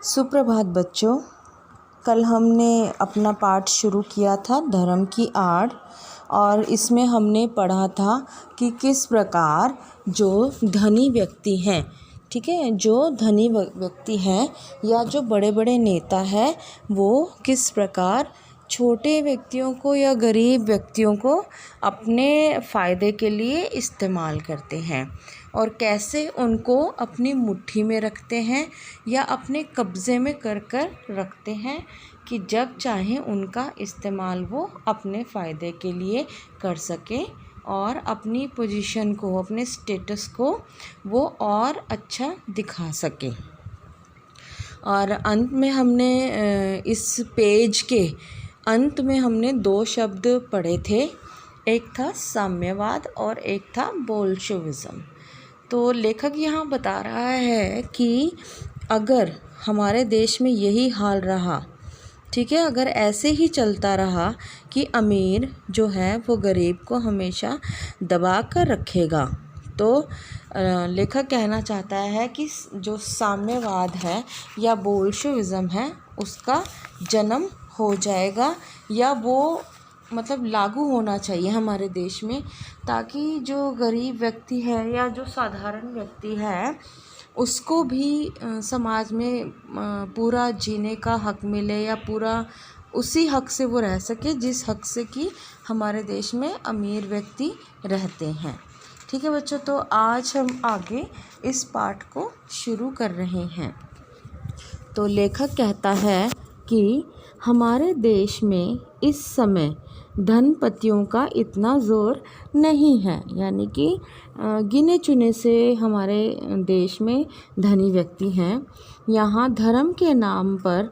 सुप्रभात बच्चों। कल हमने अपना पाठ शुरू किया था धर्म की आड़, और इसमें हमने पढ़ा था कि किस प्रकार जो धनी व्यक्ति हैं, ठीक है, जो धनी व्यक्ति हैं या जो बड़े बड़े नेता हैं, वो किस प्रकार छोटे व्यक्तियों को या गरीब व्यक्तियों को अपने फ़ायदे के लिए इस्तेमाल करते हैं और कैसे उनको अपनी मुट्ठी में रखते हैं या अपने कब्ज़े में कर रखते हैं कि जब चाहे उनका इस्तेमाल वो अपने फ़ायदे के लिए कर सके और अपनी पोजीशन को, अपने स्टेटस को वो और अच्छा दिखा सके। और अंत में हमने इस पेज के अंत में हमने दो शब्द पढ़े थे, एक था साम्यवाद और एक था बोल्शेविज़्म। तो लेखक यहाँ बता रहा है कि अगर हमारे देश में यही हाल रहा, ठीक है, अगर ऐसे ही चलता रहा कि अमीर जो है वो गरीब को हमेशा दबा कर रखेगा, तो लेखक कहना चाहता है कि जो साम्यवाद है या बोल्शेविज़्म है उसका जन्म हो जाएगा, या वो मतलब लागू होना चाहिए हमारे देश में, ताकि जो गरीब व्यक्ति है या जो साधारण व्यक्ति है उसको भी समाज में पूरा जीने का हक मिले, या पूरा उसी हक से वो रह सके जिस हक से कि हमारे देश में अमीर व्यक्ति रहते हैं। ठीक है बच्चों, तो आज हम आगे इस पाठ को शुरू कर रहे हैं। तो लेखक कहता है कि हमारे देश में इस समय धनपतियों का इतना ज़ोर नहीं है, यानी कि गिने चुने से हमारे देश में धनी व्यक्ति हैं। यहाँ धर्म के नाम पर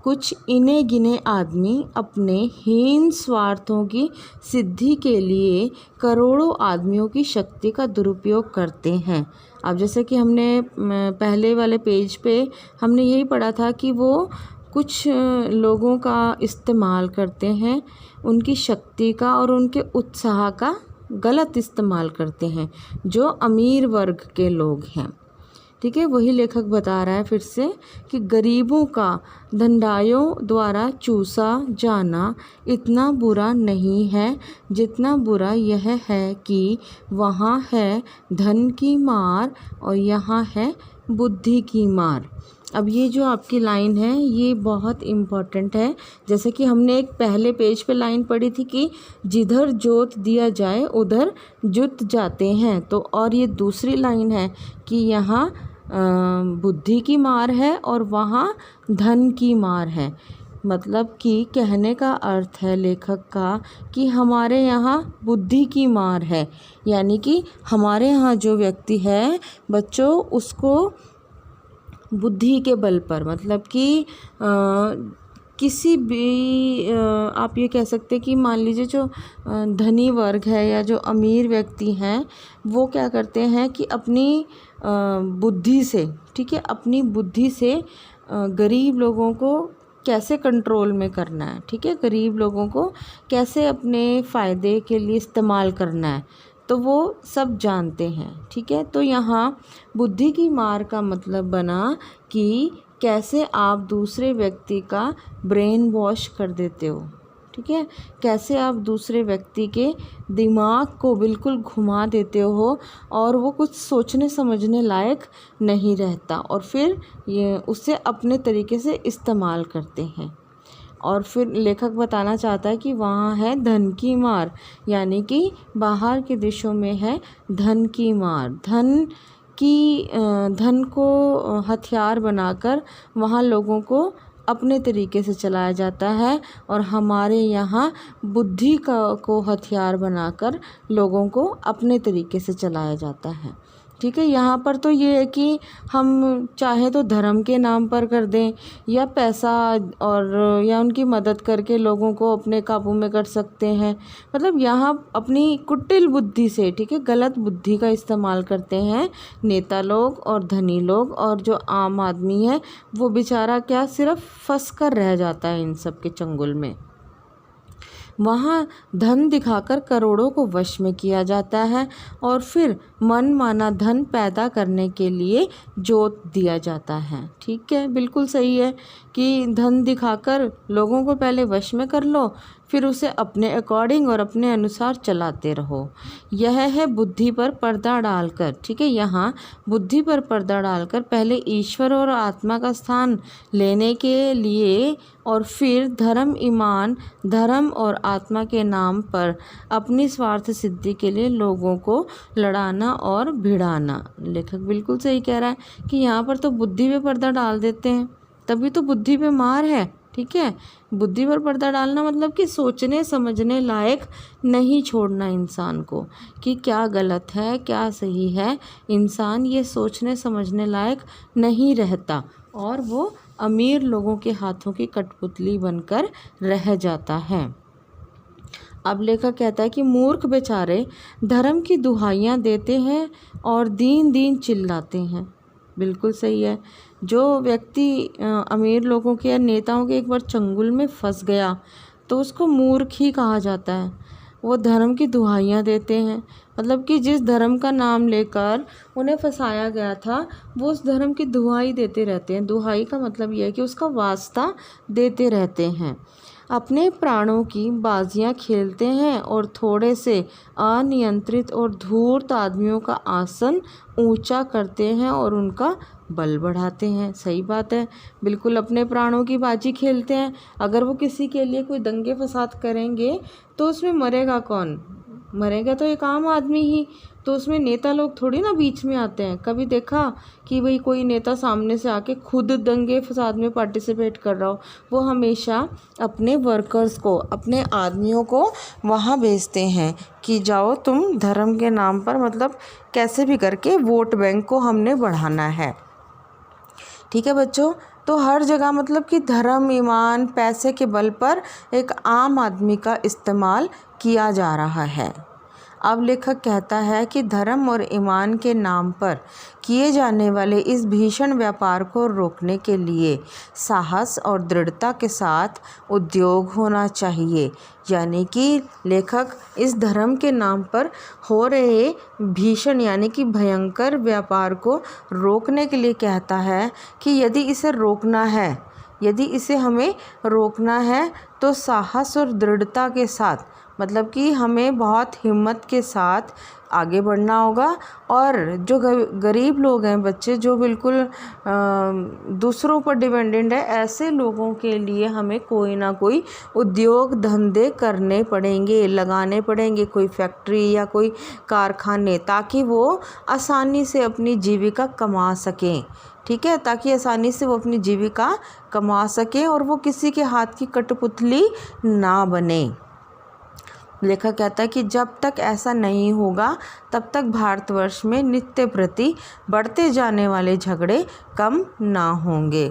कुछ इने गिने आदमी अपने हीन स्वार्थों की सिद्धि के लिए करोड़ों आदमियों की शक्ति का दुरुपयोग करते हैं। अब जैसे कि हमने पहले वाले पेज पे हमने यही पढ़ा था कि वो कुछ लोगों का इस्तेमाल करते हैं, उनकी शक्ति का और उनके उत्साह का गलत इस्तेमाल करते हैं, जो अमीर वर्ग के लोग हैं। ठीक है, वही लेखक बता रहा है फिर से कि गरीबों का धनदायों द्वारा चूसा जाना इतना बुरा नहीं है जितना बुरा यह है कि वहाँ है धन की मार और यहाँ है बुद्धि की मार। अब ये जो आपकी लाइन है ये बहुत इम्पॉर्टेंट है। जैसे कि हमने एक पहले पेज पे लाइन पढ़ी थी कि जिधर जोत दिया जाए उधर जुत जाते हैं, तो और ये दूसरी लाइन है कि यहाँ बुद्धि की मार है और वहाँ धन की मार है। मतलब कि कहने का अर्थ है लेखक का कि हमारे यहाँ बुद्धि की मार है, यानी कि हमारे यहाँ जो व्यक्ति है बच्चों उसको बुद्धि के बल पर, मतलब कि किसी भी आप ये कह सकते कि मान लीजिए जो धनी वर्ग है या जो अमीर व्यक्ति हैं वो क्या करते हैं कि अपनी बुद्धि से, ठीक है, अपनी बुद्धि से गरीब लोगों को कैसे कंट्रोल में करना है, ठीक है, गरीब लोगों को कैसे अपने फ़ायदे के लिए इस्तेमाल करना है, तो वो सब जानते हैं। ठीक है, तो यहाँ बुद्धि की मार का मतलब बना कि कैसे आप दूसरे व्यक्ति का ब्रेन वॉश कर देते हो, ठीक है, कैसे आप दूसरे व्यक्ति के दिमाग को बिल्कुल घुमा देते हो और वो कुछ सोचने समझने लायक नहीं रहता, और फिर ये उसे अपने तरीके से इस्तेमाल करते हैं। और फिर लेखक बताना चाहता है कि वहाँ है धन की मार, यानी कि बाहर के देशों में है धन की मार, धन को हथियार बनाकर वहाँ लोगों को अपने तरीके से चलाया जाता है, और हमारे यहाँ बुद्धि को हथियार बनाकर लोगों को अपने तरीके से चलाया जाता है। ठीक है, यहाँ पर तो ये है कि हम चाहे तो धर्म के नाम पर कर दें या पैसा और या उनकी मदद करके लोगों को अपने काबू में कर सकते हैं। मतलब यहाँ अपनी कुटिल बुद्धि से, ठीक है, गलत बुद्धि का इस्तेमाल करते हैं नेता लोग और धनी लोग, और जो आम आदमी है वो बेचारा क्या सिर्फ फंस कर रह जाता है इन सब के चंगुल में। वहाँ धन दिखाकर करोड़ों को वश में किया जाता है और फिर मन माना धन पैदा करने के लिए जोत दिया जाता है। ठीक है, बिल्कुल सही है कि धन दिखाकर लोगों को पहले वश में कर लो, फिर उसे अपने अकॉर्डिंग और अपने अनुसार चलाते रहो। यह है बुद्धि पर पर्दा डालकर। ठीक है, यहाँ बुद्धि पर पर्दा डालकर पहले ईश्वर और आत्मा का स्थान लेने के लिए और फिर धर्म और आत्मा के नाम पर अपनी स्वार्थ सिद्धि के लिए लोगों को लड़ाना और भिड़ाना। लेखक बिल्कुल सही कह रहा है कि यहाँ पर तो बुद्धि पे पर्दा डाल देते हैं, तभी तो बुद्धि पे मार है। ठीक है, बुद्धि पर पर्दा डालना मतलब कि सोचने समझने लायक नहीं छोड़ना इंसान को कि क्या गलत है क्या सही है। इंसान ये सोचने समझने लायक नहीं रहता और वो अमीर लोगों के हाथों की कठपुतली बनकर रह जाता है। अब लेखक कहता है कि मूर्ख बेचारे धर्म की दुहाइयाँ देते हैं और दीन दीन चिल्लाते हैं। बिल्कुल सही है। जो व्यक्ति अमीर लोगों के या नेताओं के एक बार चंगुल में फंस गया तो उसको मूर्ख ही कहा जाता है। वो धर्म की दुहाइयाँ देते हैं, मतलब कि जिस धर्म का नाम लेकर उन्हें फंसाया गया था वो उस धर्म की दुहाई देते रहते हैं। दुहाई का मतलब यह है कि उसका वास्ता देते रहते हैं। अपने प्राणों की बाजियां खेलते हैं और थोड़े से अनियंत्रित और धूर्त आदमियों का आसन ऊंचा करते हैं और उनका बल बढ़ाते हैं। सही बात है, बिल्कुल अपने प्राणों की बाजी खेलते हैं। अगर वो किसी के लिए कोई दंगे फसाद करेंगे तो उसमें मरेगा कौन? मरेगा तो एक आम आदमी ही। तो उसमें नेता लोग थोड़ी ना बीच में आते हैं। कभी देखा कि भाई कोई नेता सामने से आके खुद दंगे फसाद में पार्टिसिपेट कर रहा हो? वो हमेशा अपने वर्कर्स को, अपने आदमियों को वहाँ भेजते हैं कि जाओ तुम धर्म के नाम पर, मतलब कैसे भी करके वोट बैंक को हमने बढ़ाना है। ठीक है बच्चों, तो हर जगह मतलब कि धर्म, ईमान, पैसे के बल पर एक आम आदमी का इस्तेमाल किया जा रहा है। अब लेखक कहता है कि धर्म और ईमान के नाम पर किए जाने वाले इस भीषण व्यापार को रोकने के लिए साहस और दृढ़ता के साथ उद्योग होना चाहिए। यानी कि लेखक इस धर्म के नाम पर हो रहे भीषण यानी कि भयंकर व्यापार को रोकने के लिए कहता है कि यदि इसे हमें रोकना है तो साहस और दृढ़ता के साथ, मतलब कि हमें बहुत हिम्मत के साथ आगे बढ़ना होगा। और जो गरीब लोग हैं बच्चे, जो बिल्कुल दूसरों पर डिपेंडेंट है, ऐसे लोगों के लिए हमें कोई ना कोई उद्योग धंधे करने पड़ेंगे, लगाने पड़ेंगे, कोई फैक्ट्री या कोई कारखाने, ताकि वो आसानी से अपनी जीविका कमा सकें। ठीक है, ताकि आसानी से वो अपनी जीविका कमा सकें और वो किसी के हाथ की कठपुतली ना बने। लेखक कहता है कि जब तक ऐसा नहीं होगा तब तक भारतवर्ष में नित्य प्रति बढ़ते जाने वाले झगड़े कम ना होंगे।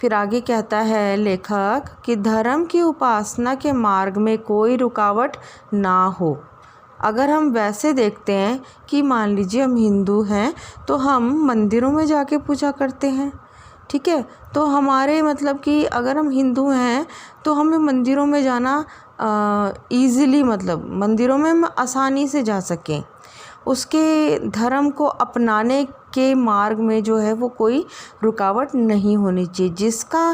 फिर आगे कहता है लेखक कि धर्म की उपासना के मार्ग में कोई रुकावट ना हो। अगर हम वैसे देखते हैं कि मान लीजिए हम हिंदू हैं तो हम मंदिरों में जाके पूजा करते हैं। ठीक है, तो हमारे मतलब कि अगर हम हिंदू हैं तो हमें मंदिरों में जाना ईज़िली, मतलब मंदिरों में हम आसानी से जा सकें। उसके धर्म को अपनाने के मार्ग में जो है वो कोई रुकावट नहीं होनी चाहिए। जिसका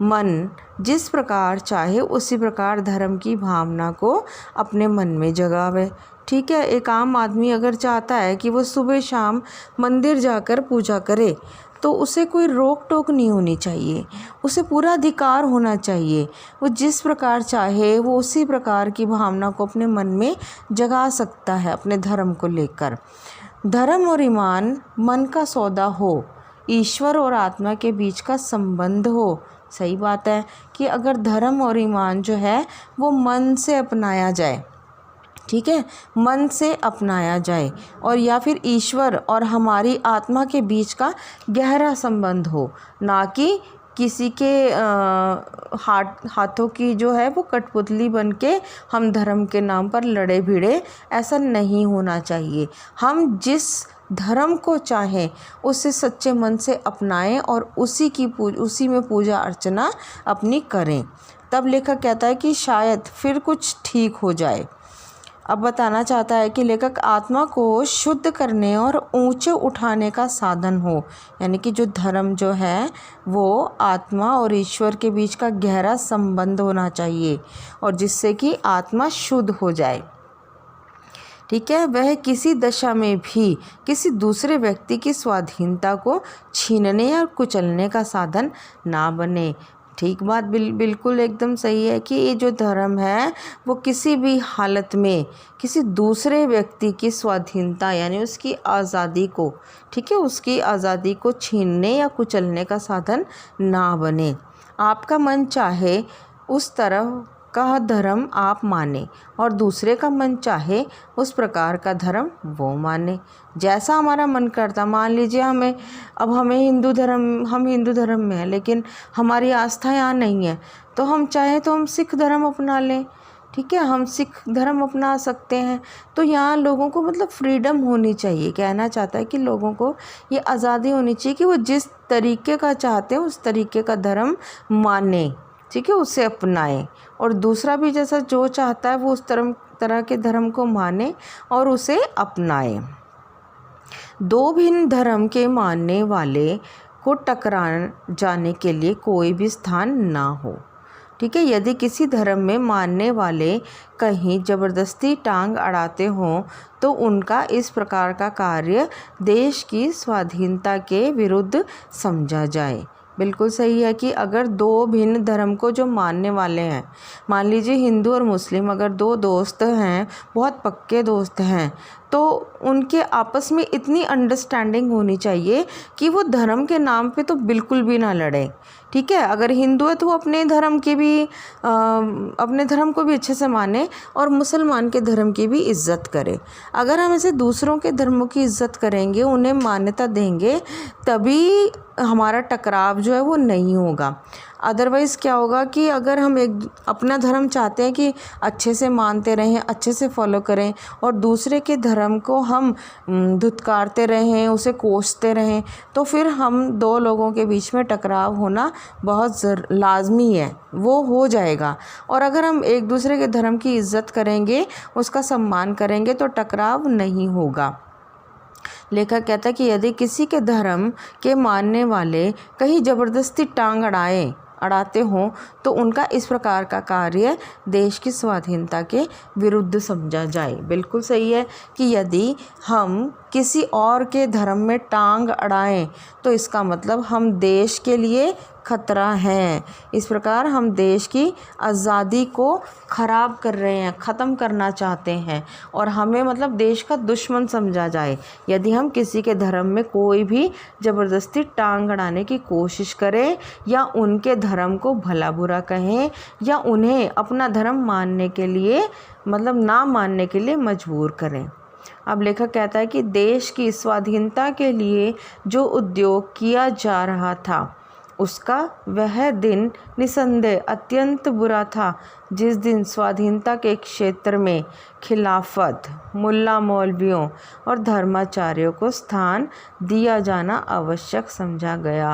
मन जिस प्रकार चाहे उसी प्रकार धर्म की भावना को अपने मन में जगावे। ठीक है, एक आम आदमी अगर चाहता है कि वो सुबह शाम मंदिर जाकर पूजा करे तो उसे कोई रोक टोक नहीं होनी चाहिए, उसे पूरा अधिकार होना चाहिए। वो जिस प्रकार चाहे वो उसी प्रकार की भावना को अपने मन में जगा सकता है अपने धर्म को लेकर। धर्म और ईमान मन का सौदा हो, ईश्वर और आत्मा के बीच का संबंध हो। सही बात है कि अगर धर्म और ईमान जो है वो मन से अपनाया जाए, ठीक है, मन से अपनाया जाए, और या फिर ईश्वर और हमारी आत्मा के बीच का गहरा संबंध हो, ना कि किसी के हाथों की जो है वो कठपुतली बन के हम धर्म के नाम पर लड़े भिड़े। ऐसा नहीं होना चाहिए। हम जिस धर्म को चाहें उसे सच्चे मन से अपनाएं और उसी में पूजा अर्चना अपनी करें। तब लेखक कहता है कि शायद फिर कुछ ठीक हो जाए। अब बताना चाहता है कि लेखक आत्मा को शुद्ध करने और ऊंचे उठाने का साधन हो, यानी कि जो धर्म जो है वो आत्मा और ईश्वर के बीच का गहरा संबंध होना चाहिए और जिससे कि आत्मा शुद्ध हो जाए। ठीक है, वह किसी दशा में भी किसी दूसरे व्यक्ति की स्वाधीनता को छीनने या कुचलने का साधन ना बने। ठीक बात बिल्कुल एकदम सही है कि ये जो धर्म है वो किसी भी हालत में किसी दूसरे व्यक्ति की स्वाधीनता यानी उसकी आज़ादी को, ठीक है, उसकी आज़ादी को छीनने या कुचलने का साधन ना बने। आपका मन चाहे उस तरह का धर्म आप माने और दूसरे का मन चाहे उस प्रकार का धर्म वो माने, जैसा हमारा मन करता। मान लीजिए हम हिंदू धर्म में हैं लेकिन हमारी आस्था यहाँ नहीं है, तो हम चाहें तो हम सिख धर्म अपना लें। ठीक है, हम सिख धर्म अपना सकते हैं। तो यहाँ लोगों को मतलब फ्रीडम होनी चाहिए। कहना चाहता है कि लोगों को ये आज़ादी होनी चाहिए कि वो जिस तरीके का चाहते हैं उस तरीके का धर्म माने, ठीक है, उसे अपनाएं और दूसरा भी जैसा जो चाहता है वो उस तरह के धर्म को माने और उसे अपनाएं। दो भिन्न धर्म के मानने वाले को टकरा जाने के लिए कोई भी स्थान ना हो। ठीक है, यदि किसी धर्म में मानने वाले कहीं ज़बरदस्ती टांग अड़ाते हों तो उनका इस प्रकार का कार्य देश की स्वाधीनता के विरुद्ध समझा जाए। बिल्कुल सही है कि अगर दो भिन्न धर्म को जो मानने वाले हैं, मान लीजिए हिंदू और मुस्लिम, अगर दो दोस्त हैं, बहुत पक्के दोस्त हैं, तो उनके आपस में इतनी अंडरस्टैंडिंग होनी चाहिए कि वो धर्म के नाम पे तो बिल्कुल भी ना लड़ें। ठीक है, अगर हिंदू है तो वो अपने धर्म को भी अच्छे से माने और मुसलमान के धर्म की भी इज़्ज़त करे। अगर हम ऐसे दूसरों के धर्मों की इज़्ज़त करेंगे, उन्हें मान्यता देंगे, तभी हमारा टकराव जो है वो नहीं होगा। अदरवाइज़ क्या होगा कि अगर हम अपना धर्म चाहते हैं कि अच्छे से मानते रहें, अच्छे से फॉलो करें और दूसरे के धर्म को हम धुतकारते रहें, उसे कोसते रहें, तो फिर हम दो लोगों के बीच में टकराव होना बहुत लाजमी है, वो हो जाएगा। और अगर हम एक दूसरे के धर्म की इज़्ज़त करेंगे, उसका सम्मान करेंगे, तो टकराव नहीं होगा। लेखक कहता है कि यदि किसी के धर्म के मानने वाले कहीं ज़बरदस्ती टांग अड़ाते हों तो उनका इस प्रकार का कार्य देश की स्वाधीनता के विरुद्ध समझा जाए। बिल्कुल सही है कि यदि हम किसी और के धर्म में टांग अड़ाएं तो इसका मतलब हम देश के लिए खतरा हैं। इस प्रकार हम देश की आज़ादी को ख़राब कर रहे हैं, ख़त्म करना चाहते हैं और हमें मतलब देश का दुश्मन समझा जाए यदि हम किसी के धर्म में कोई भी ज़बरदस्ती टांग अड़ाने की कोशिश करें या उनके धर्म को भला बुरा कहें या उन्हें अपना धर्म मानने के लिए मतलब ना मानने के लिए मजबूर करें। अब लेखक कहता है कि देश की स्वाधीनता के लिए जो उद्योग किया जा रहा था उसका वह दिन निसंदेह अत्यंत बुरा था जिस दिन स्वाधीनता के क्षेत्र में खिलाफत, मुल्ला मौलवियों और धर्माचार्यों को स्थान दिया जाना आवश्यक समझा गया।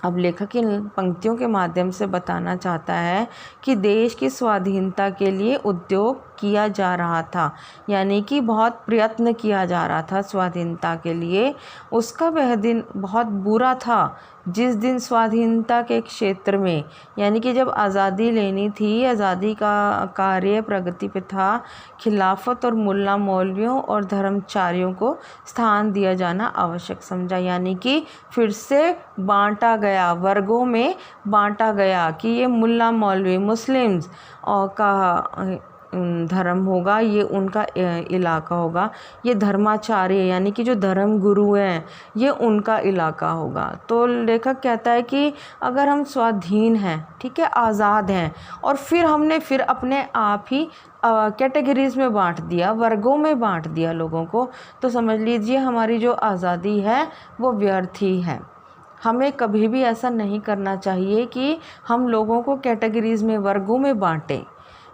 अब लेखक इन पंक्तियों के माध्यम से बताना चाहता है कि देश की स्वाधीनता के लिए उद्योग किया जा रहा था, यानी कि बहुत प्रयत्न किया जा रहा था स्वाधीनता के लिए। उसका वह दिन बहुत बुरा था जिस दिन स्वाधीनता के क्षेत्र में, यानी कि जब आज़ादी लेनी थी, आज़ादी का कार्य प्रगति पे था, खिलाफत और मुल्ला मौलवियों और धर्माचार्यों को स्थान दिया जाना आवश्यक समझा। यानी कि फिर से बांटा गया, वर्गों में बांटा गया कि ये मुल्ला मौलवी मुस्लिम्स और का धर्म होगा, ये उनका इलाका होगा, ये धर्माचार्य यानी कि जो धर्म गुरु हैं ये उनका इलाका होगा। तो लेखक कहता है कि अगर हम स्वाधीन हैं, ठीक है, आज़ाद हैं और फिर हमने फिर अपने आप ही कैटेगरीज़ में बांट दिया, वर्गों में बांट दिया लोगों को, तो समझ लीजिए हमारी जो आज़ादी है वो व्यर्थ ही है। हमें कभी भी ऐसा नहीं करना चाहिए कि हम लोगों को कैटेगरीज़ में, वर्गों में बांटें।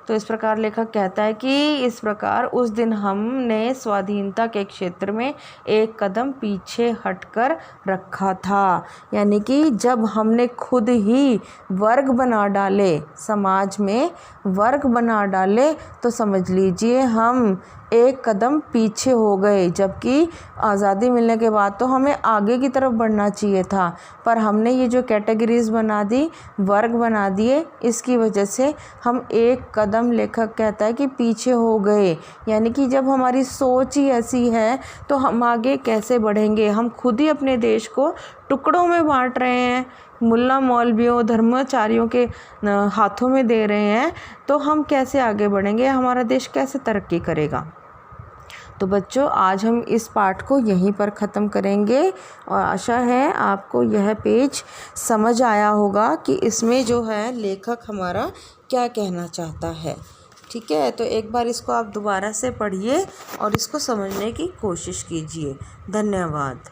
तो इस प्रकार लेखक कहता है कि इस प्रकार उस दिन हमने स्वाधीनता के क्षेत्र में एक कदम पीछे हटकर रखा था। यानी कि जब हमने खुद ही वर्ग बना डाले, समाज में वर्ग बना डाले, तो समझ लीजिए हम एक कदम पीछे हो गए। जबकि आज़ादी मिलने के बाद तो हमें आगे की तरफ बढ़ना चाहिए था, पर हमने ये जो कैटेगरीज बना दी, वर्ग बना दिए, इसकी वजह से हम एक कदम, लेखक कहता है कि पीछे हो गए। यानी कि जब हमारी सोच ही ऐसी है तो हम आगे कैसे बढ़ेंगे। हम खुद ही अपने देश को टुकड़ों में बांट रहे हैं, मुल्ला मौलवियों, धर्माचार्यों के हाथों में दे रहे हैं, तो हम कैसे आगे बढ़ेंगे, हमारा देश कैसे तरक्की करेगा। तो बच्चों, आज हम इस पाठ को यहीं पर ख़त्म करेंगे और आशा है आपको यह पेज समझ आया होगा कि इसमें जो है लेखक हमारा क्या कहना चाहता है। ठीक है, तो एक बार इसको आप दोबारा से पढ़िए और इसको समझने की कोशिश कीजिए। धन्यवाद।